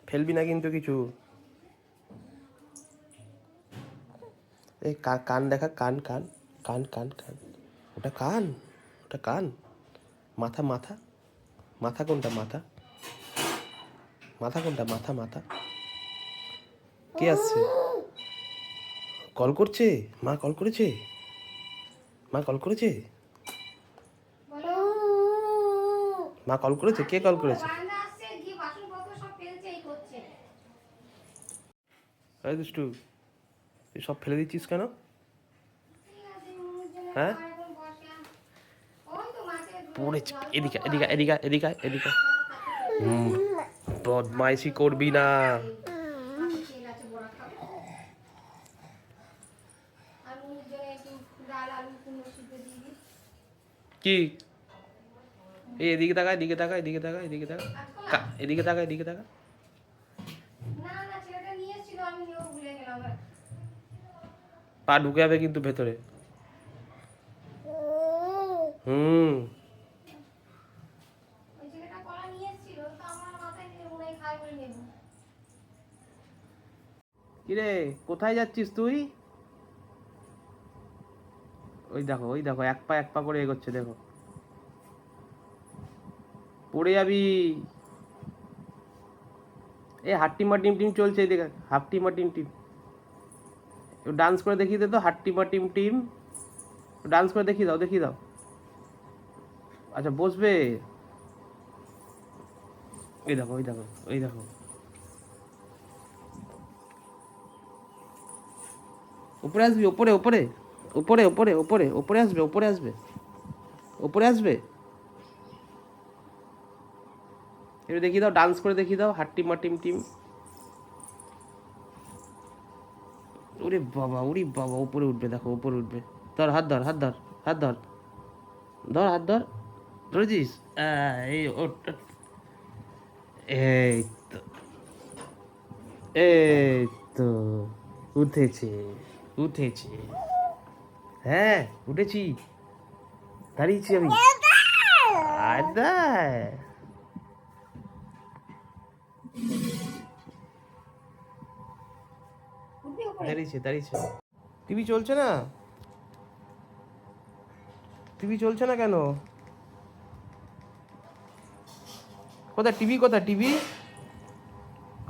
ফেলবি না কিন্তু কিছু। এই কান দেখা, কান কান কান কান কান, ওটা কান, ওটা কান। মাথা মাথা, মাথা কোনটা? মাথা, মাথা কোনটা? মাথা মাথা। কে আসছে? কল করছে? মা কল করেছে? মা কল করেছে? মা কল করেছে? কে কল করেছে? আরে দুষ্টু, তুই সব ফেলে দিচ্ছিস কেন? হ্যাঁ, পড়েছে। এদিকে এদিকে এদিকে এদিকে এদিকে। বদমাইশি করবি না। কি? এই এদিকে তাকা, এদিকে তাকা, এদিকে তাকা, এদিকে তাকা, এদিকে তাকা, এদিকে তাকা। পা ঢুকে যাবে কিন্তু ভেতরে। হুম, কিরে কোথায় যাচ্ছিস তুই? ওই দেখো, ওই দেখো, এক পা করে এগোচ্ছে, দেখো। পড়ে যাবি। এ হাট্টিমা টিম টিম চলছে, এই দেখ, হাট্টিমা টিম টিম। ডান্স করে দেখিয়ে দে তো, হাট্টিমা টিম টিম। ডান্স করে দেখিয়ে দাও, দেখিয়ে দাও। আচ্ছা বসবে। এই দেখো, ওই দেখো, ওই দেখো। উপরে আসবি, উপরে উপরে উপরে উপরে উপরে উপরে আসবে, উপরে আসবে, উপরে আসবে। এবার দেখিয়ে দাও, ডান্স করে দেখিয়ে দাও, হাট্টিমা টিম টিম। ওরে বাবা, ওরে বাবা, উপরে উঠবে, দেখো উপরে উঠবে। ধর হাত, ধর হাত, ধর হাত, ধর ধর হাত, ধর। ধরেছিস? এই ওঠ, এই তো, এই তো উঠেছে, উঠেছে। হ্যাঁ উঠেছি, দাঁড়িয়েছি আমি। আদা, দাঁড়িয়েছে, দাঁড়িয়েছে। টিভি চলছে না? টিভি চলছে না কেন? কোথায় টিভি? কোথায় টিভি?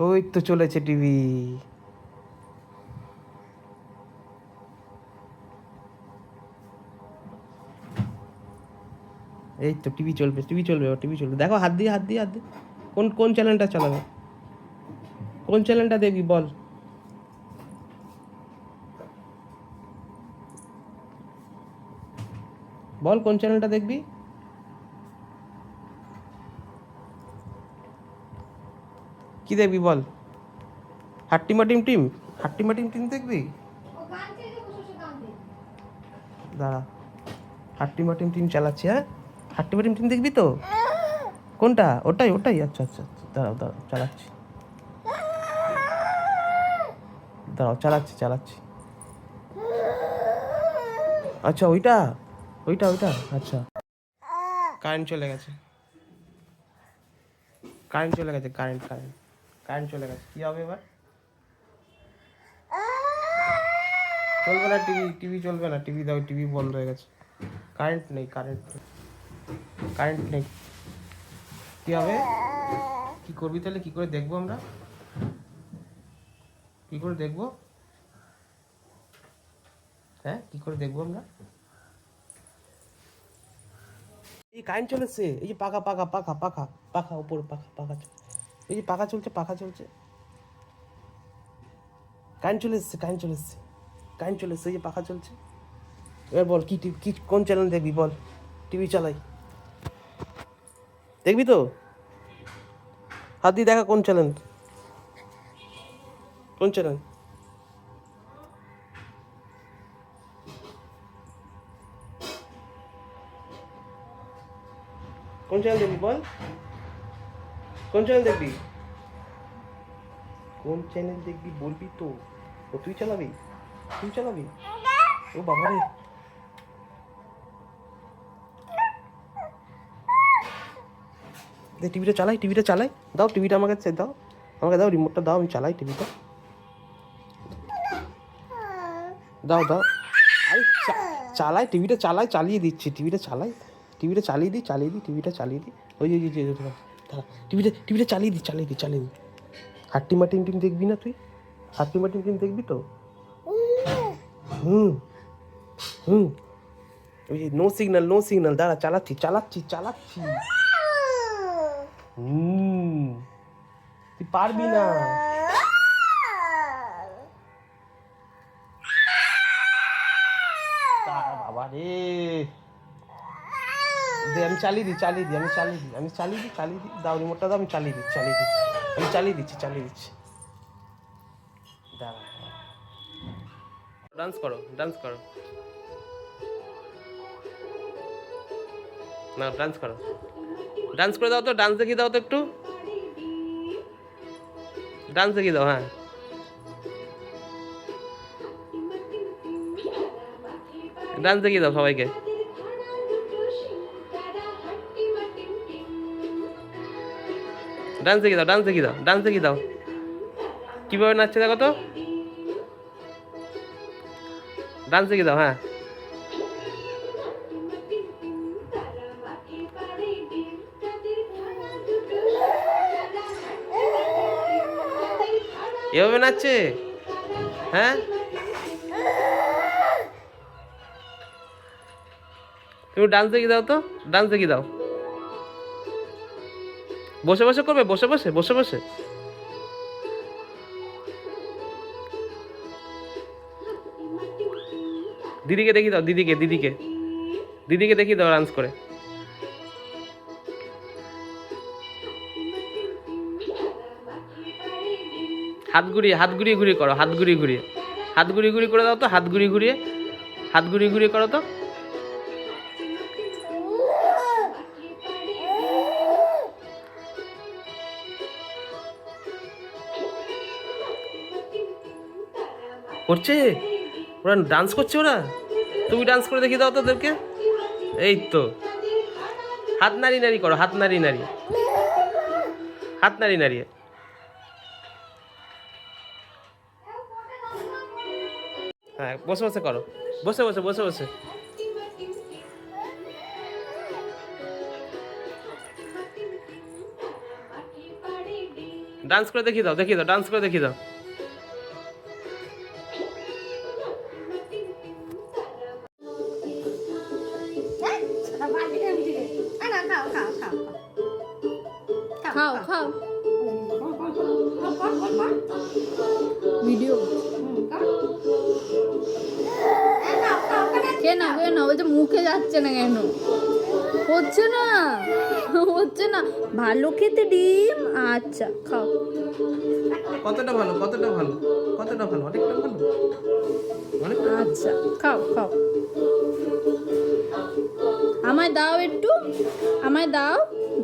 ওই তো চলেছে টিভি। এই তো টিভি চলবে, টিভি চলবে, টিভি চলবে। দেখো, হাত দিয়ে, হাত দিয়ে, হাত দিয়ে। কোন কোন চ্যানেলটা চালাবে? কোন চ্যানেলটা দেখবি বল? বল কোন চ্যানেলটা দেখবি? কি দেখবি বল? হাট্টিমা টিম টিম, হাট্টিমা টিম টিম দেখবি? দাঁড়া, হাট্টিমা টিম টিম চালাচ্ছি। হ্যাঁ, হাট্টিমা টিম টিম দেখবি তো? কোনটা? ওটাই ওটাই, আচ্ছা আচ্ছা আচ্ছা, দাঁড়াও দাঁড়াও, চালাচ্ছি। দাঁড়াও, চালাচ্ছি চালাচ্ছি। আচ্ছা ওইটা, ওইটা ওইটা, আচ্ছা। কারেন্ট চলে গেছে, কারেন্ট চলে গেছে, কারেন্ট কারেন্ট কারেন্ট চলে গেছে। কী হবে এবার? চলবে না টিভি, টিভি চলবে না, টিভি দাও, টিভি বন্ধ হয়ে গেছে। কারেন্ট নেই, কারেন্ট নেই, কারেন্ট নেই। কী হবে? কী করবি তাহলে? কী করে দেখবো আমরা? কী করে দেখবো? হ্যাঁ, কী করে দেখবো আমরা? এই কারেন্ট চলে এসছে, এই যে পাখা পাখা পাখা পাখা পাখা, উপর পাখা পাখা, এই যে পাখা চলছে, পাখা চলছে। কারেন্ট চলে এসছে, কারেন্ট চলে এসছে, কারেন্ট চলে এসছে, এই যে পাখা চলছে। এবার বল, কি কি কোন চ্যানেল দেখবি বল? টিভি চালাই, দেখবি তো? হাত দিয়ে দেখা কোন চ্যানেল, কোন চ্যানেল? কোন চ্যানেল দেখবি বল? কোন চ্যানেল দেখবি? কোন চ্যানেল দেখবি বলবি তো? ও তুই চালাবি, তুই চালাবি? ও বাবা রে, দে টিভিটা চালাই, টিভিটা চালাই, দাও টিভিটা আমাকে দাও। আমাকে দাও রিমোটটা দাও, আমি চালাই টিভিটা। দাও দাও, আরে চালাই টিভিটা, চালিয়ে দিচ্ছি, টিভিটা চালিয়ে দিই, টিভিটা চালিয়ে দিই। ওই দাঁড়া, টিভিটা চালিয়ে দিই। হাট্টিমা টিম দেখবি না তুই? হাট্টিমা টিম দেখবি তো? হুম হুম ওই নো সিগন্যাল, দাঁড়া, চালাচ্ছি। তুই পারবি না। বাবা রে, আমি চালিয়ে দিই। দাও রিমোটটা দাও, আমি চালিয়ে দিচ্ছি। দাঁড়া, ডান্স করো। না, ডান্স করে দাও তো, ডান্স দেখিয়ে দাও তো একটু, ডান্স দেখিয়ে দাও। হ্যাঁ, ডান্স দেখিয়ে দাও সবাইকে। ডান্স দেখিয়ে দাও। কিভাবে নাচছে দেখো তো, ডান্স দেখিয়ে দাও। হ্যাঁ, এভাবে নাচছে। হ্যাঁ, তুমি ডান্স দেখিয়ে দাও তো, বসে করবে, বসে। দিদিকে দেখিয়ে দাও, দিদিকে দেখিয়ে দাও ডান্স করে। হাত ঘুরিয়ে করো, হাত ঘুরিয়ে করে দাও তো, হাত ঘুরিয়ে করো তো। করছে ওরা, ডান্স করছে ওরা। তুমি ডান্স করে দেখিয়ে দাও তো ওদেরকে। এই তো, হাত নাড়ি করো, হাত নাড়িয়ে। হ্যাঁ, বসে করো, বসে ডান্স করে দেখিয়ে দাও, ডান্স করে দেখিয়ে দাও। খাও ভিডিও কেন বলছে মুখে যাচ্ছে না, কেন হচ্ছে না? ভালো খেতে ডিম। আচ্ছা, খাও। কতটা ভালো, অনেকটা ভালো। আচ্ছা, খাও। আমায় দাও একটু,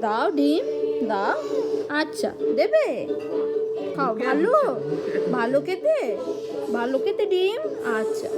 দাও ডিম দাও। আচ্ছা, দেবে? খাও। ভালো খেতে ডিম। আচ্ছা।